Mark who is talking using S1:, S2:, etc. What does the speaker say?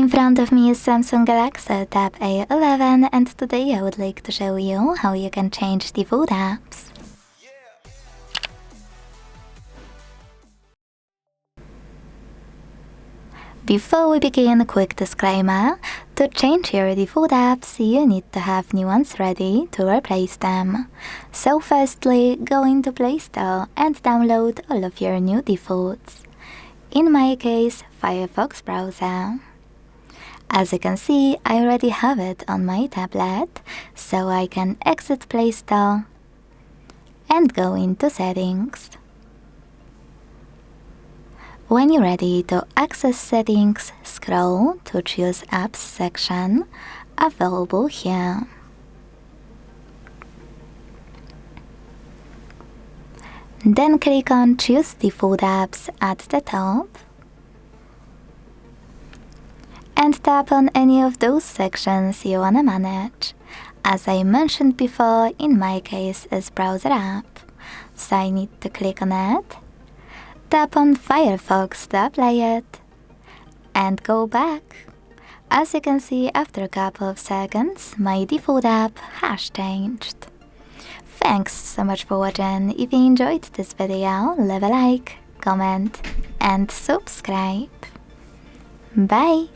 S1: In front of me is Samsung Galaxy Tab A11 and today I would like to show you how you can change default apps. Before we begin, a quick disclaimer. To change your default apps, you need to have new ones ready to replace them. So firstly, go into Play Store and download all of your new defaults. In my case, Firefox browser. As you can see, I already have it on my tablet, so I can exit Play Store and go into Settings. When you're ready to access Settings, scroll to Choose Apps section, available here. Then click on Choose Default Apps at the top and tap on any of those sections you wanna manage. As I mentioned before, in my case is Browser app, so I need to click on it. Tap on Firefox to apply it, and go back. As you can see, after a couple of seconds, my default app has changed. Thanks so much for watching. If you enjoyed this video, leave a like, comment, and subscribe. Bye!